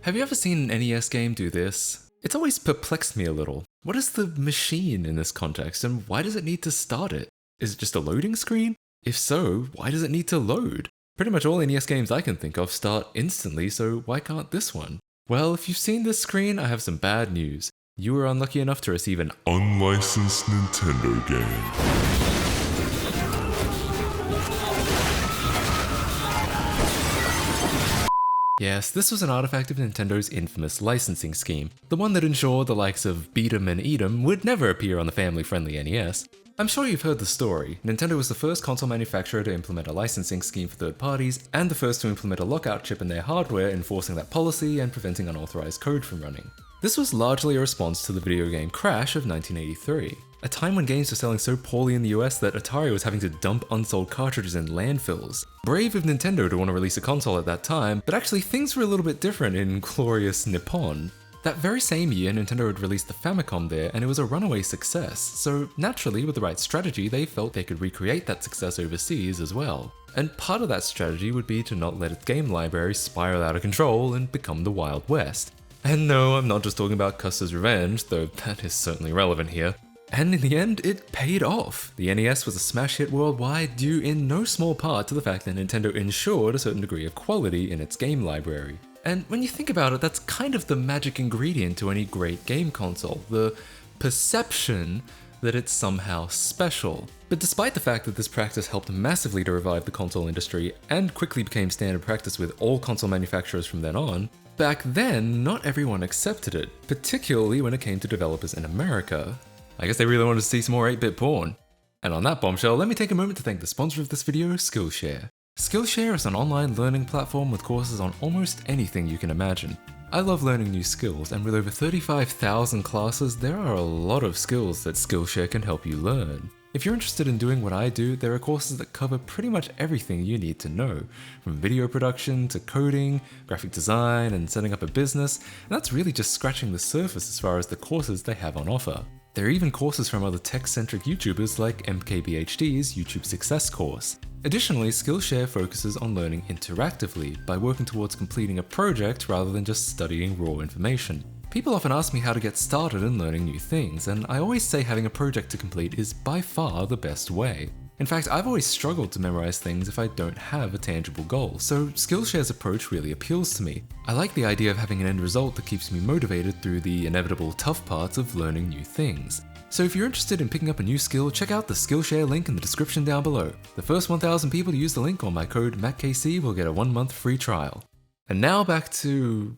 Have you ever seen an NES game do this? It's always perplexed me a little. What is the machine in this context, and why does it need to start it? Is it just a loading screen? If so, why does it need to load? Pretty much all NES games I can think of start instantly, so why can't this one? Well, if you've seen this screen, I have some bad news. You were unlucky enough to receive an unlicensed Nintendo game. Yes, this was an artifact of Nintendo's infamous licensing scheme, the one that ensured the likes of Beat 'em and Eat 'em would never appear on the family-friendly NES. I'm sure you've heard the story. Nintendo was the first console manufacturer to implement a licensing scheme for third parties, and the first to implement a lockout chip in their hardware, enforcing that policy and preventing unauthorized code from running. This was largely a response to the video game Crash of 1983, a time when games were selling so poorly in the US that Atari was having to dump unsold cartridges in landfills. Brave of Nintendo to want to release a console at that time, but actually things were a little bit different in glorious Nippon. That very same year, Nintendo had released the Famicom there, and it was a runaway success, so naturally, with the right strategy, they felt they could recreate that success overseas as well. And part of that strategy would be to not let its game library spiral out of control and become the Wild West. And no, I'm not just talking about Custer's Revenge, though that is certainly relevant here. And in the end, it paid off. The NES was a smash hit worldwide due in no small part to the fact that Nintendo ensured a certain degree of quality in its game library. And when you think about it, that's kind of the magic ingredient to any great game console, the perception that it's somehow special. But despite the fact that this practice helped massively to revive the console industry and quickly became standard practice with all console manufacturers from then on, back then, not everyone accepted it, particularly when it came to developers in America. I guess they really wanted to see some more 8-bit porn. And on that bombshell, let me take a moment to thank the sponsor of this video, Skillshare. Skillshare is an online learning platform with courses on almost anything you can imagine. I love learning new skills, and with over 35,000 classes, there are a lot of skills that Skillshare can help you learn. If you're interested in doing what I do, there are courses that cover pretty much everything you need to know, from video production to coding, graphic design, and setting up a business, and that's really just scratching the surface as far as the courses they have on offer. There are even courses from other tech-centric YouTubers like MKBHD's YouTube Success course. Additionally, Skillshare focuses on learning interactively by working towards completing a project rather than just studying raw information. People often ask me how to get started in learning new things, and I always say having a project to complete is by far the best way. In fact, I've always struggled to memorize things if I don't have a tangible goal, so Skillshare's approach really appeals to me. I like the idea of having an end result that keeps me motivated through the inevitable tough parts of learning new things. So if you're interested in picking up a new skill, check out the Skillshare link in the description down below. The first 1,000 people to use the link or my code MattKC will get a 1-month free trial. And now back to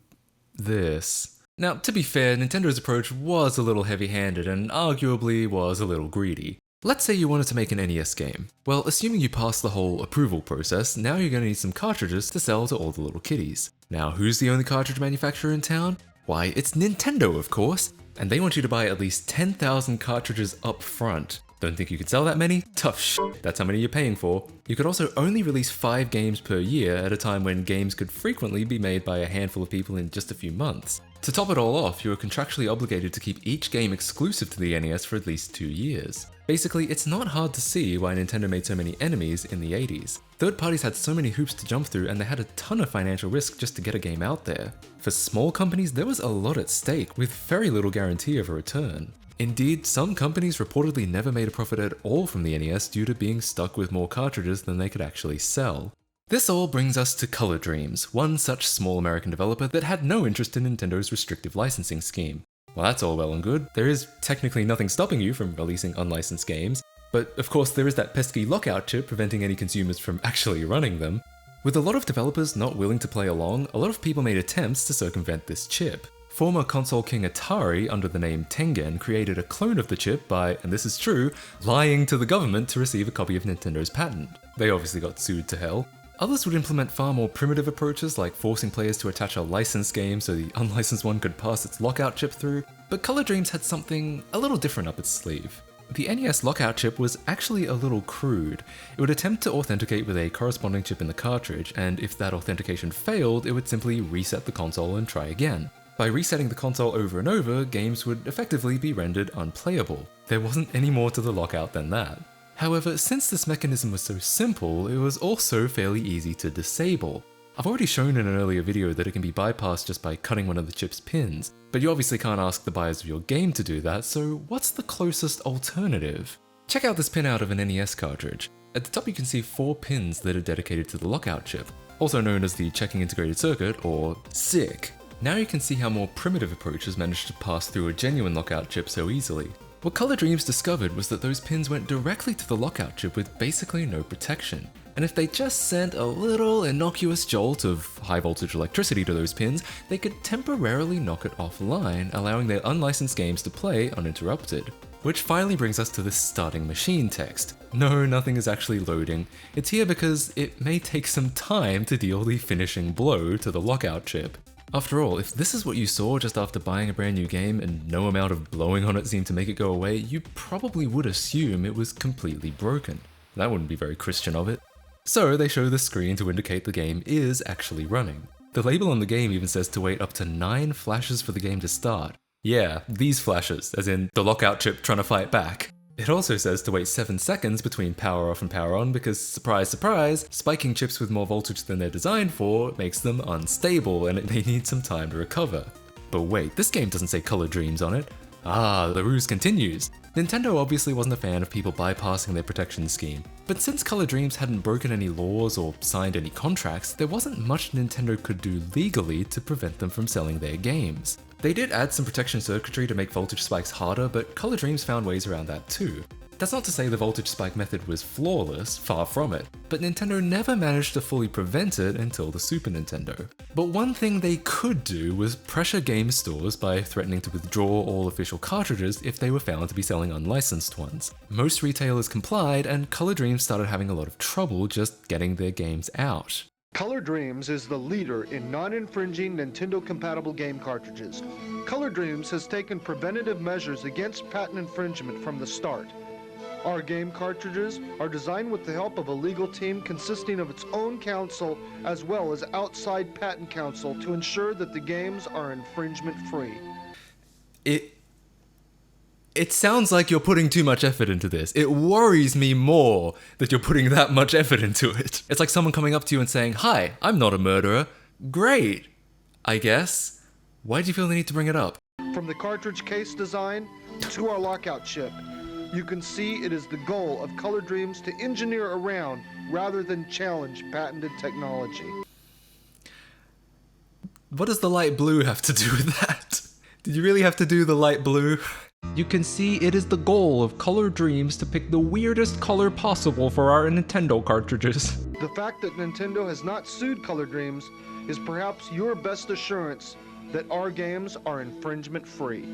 this. Now, to be fair, Nintendo's approach was a little heavy-handed and arguably was a little greedy. Let's say you wanted to make an NES game. Well, assuming you passed the whole approval process, now you're going to need some cartridges to sell to all the little kiddies. Now, who's the only cartridge manufacturer in town? Why, it's Nintendo, of course, and they want you to buy at least 10,000 cartridges up front. Don't think you could sell that many? Tough shit, that's how many you're paying for. You could also only release 5 games per year at a time when games could frequently be made by a handful of people in just a few months. To top it all off, you are contractually obligated to keep each game exclusive to the NES for at least 2 years. Basically, it's not hard to see why Nintendo made so many enemies in the 80s. Third parties had so many hoops to jump through, and they had a ton of financial risk just to get a game out there. For small companies, there was a lot at stake, with very little guarantee of a return. Indeed, some companies reportedly never made a profit at all from the NES due to being stuck with more cartridges than they could actually sell. This all brings us to Color Dreams, one such small American developer that had no interest in Nintendo's restrictive licensing scheme. Well, that's all well and good. There is technically nothing stopping you from releasing unlicensed games, but of course there is that pesky lockout chip preventing any consumers from actually running them. With a lot of developers not willing to play along, a lot of people made attempts to circumvent this chip. Former console king Atari, under the name Tengen, created a clone of the chip by, and this is true, lying to the government to receive a copy of Nintendo's patent. They obviously got sued to hell. Others would implement far more primitive approaches, like forcing players to attach a licensed game so the unlicensed one could pass its lockout chip through, but Color Dreams had something a little different up its sleeve. The NES lockout chip was actually a little crude. It would attempt to authenticate with a corresponding chip in the cartridge, and if that authentication failed, it would simply reset the console and try again. By resetting the console over and over, games would effectively be rendered unplayable. There wasn't any more to the lockout than that. However, since this mechanism was so simple, it was also fairly easy to disable. I've already shown in an earlier video that it can be bypassed just by cutting one of the chip's pins, but you obviously can't ask the buyers of your game to do that, so what's the closest alternative? Check out this pinout of an NES cartridge. At the top you can see 4 pins that are dedicated to the lockout chip, also known as the checking integrated circuit, or SIC. Now you can see how more primitive approaches managed to pass through a genuine lockout chip so easily. What Color Dreams discovered was that those pins went directly to the lockout chip with basically no protection. And if they just sent a little innocuous jolt of high voltage electricity to those pins, they could temporarily knock it offline, allowing their unlicensed games to play uninterrupted. Which finally brings us to this starting machine text. No, nothing is actually loading. It's here because it may take some time to deal the finishing blow to the lockout chip. After all, if this is what you saw just after buying a brand new game and no amount of blowing on it seemed to make it go away, you probably would assume it was completely broken. That wouldn't be very Christian of it. So they show the screen to indicate the game is actually running. The label on the game even says to wait up to 9 flashes for the game to start. Yeah, these flashes, as in the lockout chip trying to fight back. It also says to wait 7 seconds between power off and power on because, surprise surprise, spiking chips with more voltage than they're designed for makes them unstable and they need some time to recover. But wait, this game doesn't say Color Dreams on it. Ah, the ruse continues. Nintendo obviously wasn't a fan of people bypassing their protection scheme, but since Color Dreams hadn't broken any laws or signed any contracts, there wasn't much Nintendo could do legally to prevent them from selling their games. They did add some protection circuitry to make voltage spikes harder, but Color Dreams found ways around that too. That's not to say the voltage spike method was flawless, far from it, but Nintendo never managed to fully prevent it until the Super Nintendo. But one thing they could do was pressure game stores by threatening to withdraw all official cartridges if they were found to be selling unlicensed ones. Most retailers complied, and Color Dreams started having a lot of trouble just getting their games out. Color Dreams is the leader in non-infringing Nintendo-compatible game cartridges. Color Dreams has taken preventative measures against patent infringement from the start. Our game cartridges are designed with the help of a legal team consisting of its own counsel as well as outside patent counsel to ensure that the games are infringement-free. It sounds like you're putting too much effort into this. It worries me more that you're putting that much effort into it. It's like someone coming up to you and saying, "Hi, I'm not a murderer." Great, I guess. Why do you feel the need to bring it up? From the cartridge case design to our lockout chip, you can see it is the goal of Color Dreams to engineer around rather than challenge patented technology. What does the light blue have to do with that? Did you really have to do the light blue? You can see it is the goal of Color Dreams to pick the weirdest color possible for our Nintendo cartridges. The fact that Nintendo has not sued Color Dreams is perhaps your best assurance that our games are infringement-free.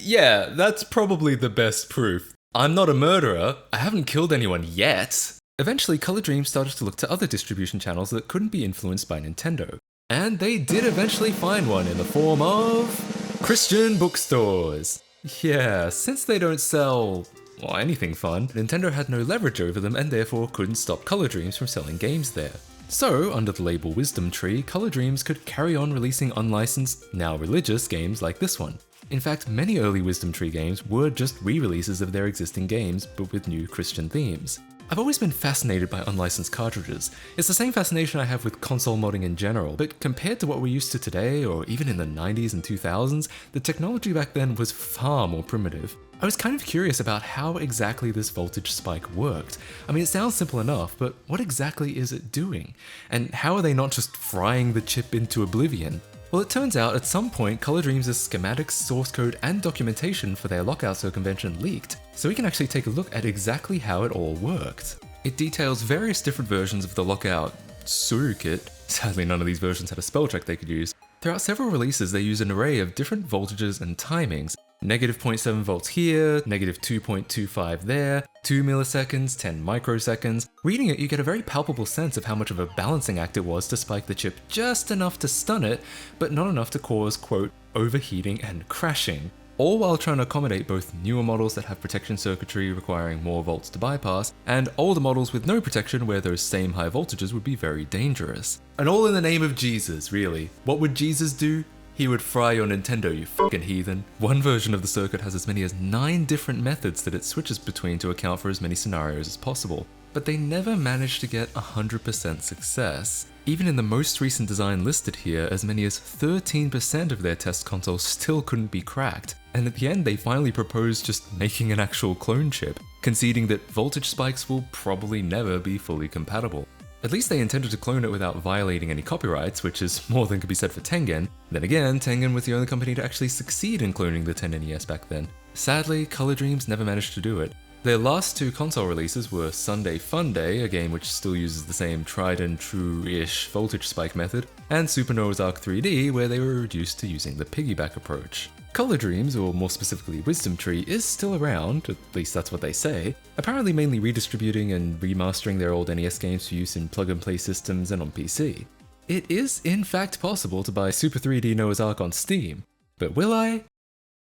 Yeah, that's probably the best proof. I'm not a murderer. I haven't killed anyone yet. Eventually, Color Dreams started to look to other distribution channels that couldn't be influenced by Nintendo. And they did eventually find one in the form of Christian bookstores. Yeah, since they don't sell, well, anything fun, Nintendo had no leverage over them and therefore couldn't stop Color Dreams from selling games there. So, under the label Wisdom Tree, Color Dreams could carry on releasing unlicensed, now religious games like this one. In fact, many early Wisdom Tree games were just re-releases of their existing games, but with new Christian themes. I've always been fascinated by unlicensed cartridges. It's the same fascination I have with console modding in general, but compared to what we're used to today, or even in the 90s and 2000s, the technology back then was far more primitive. I was kind of curious about how exactly this voltage spike worked. I mean, it sounds simple enough, but what exactly is it doing? And how are they not just frying the chip into oblivion? Well, it turns out at some point Color Dreams' schematics, source code, and documentation for their lockout circumvention leaked, so we can actually take a look at exactly how it all worked. It details various different versions of the lockout circuit. Sadly, none of these versions had a spell check they could use. Throughout several releases, they use an array of different voltages and timings. Negative 0.7 volts here, negative 2.25 there, 2 milliseconds, 10 microseconds. Reading it, you get a very palpable sense of how much of a balancing act it was to spike the chip just enough to stun it, but not enough to cause, quote, overheating and crashing. All while trying to accommodate both newer models that have protection circuitry requiring more volts to bypass, and older models with no protection where those same high voltages would be very dangerous. And all in the name of Jesus, really. What would Jesus do? He would fry your Nintendo, you fucking heathen. One version of the circuit has as many as 9 different methods that it switches between to account for as many scenarios as possible. but they never managed to get 100% success. Even in the most recent design listed here, as many as 13% of their test consoles still couldn't be cracked, and at the end they finally proposed just making an actual clone chip, conceding that voltage spikes will probably never be fully compatible. At least they intended to clone it without violating any copyrights, which is more than could be said for Tengen. Then again, Tengen was the only company to actually succeed in cloning the 10NES back then. Sadly, Color Dreams never managed to do it. Their last two console releases were Sunday Funday, a game which still uses the same tried and true-ish voltage spike method, and Super Noah's Ark 3D, where they were reduced to using the piggyback approach. Color Dreams, or more specifically Wisdom Tree, is still around, at least that's what they say, apparently mainly redistributing and remastering their old NES games for use in plug-and-play systems and on PC. It is in fact possible to buy Super 3D Noah's Ark on Steam, but will I?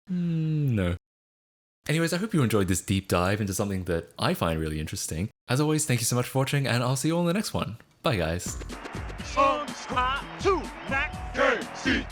No. Anyways, I hope you enjoyed this deep dive into something that I find really interesting. As always, thank you so much for watching, and I'll see you all in the next one. Bye guys. Subscribe to MattKC.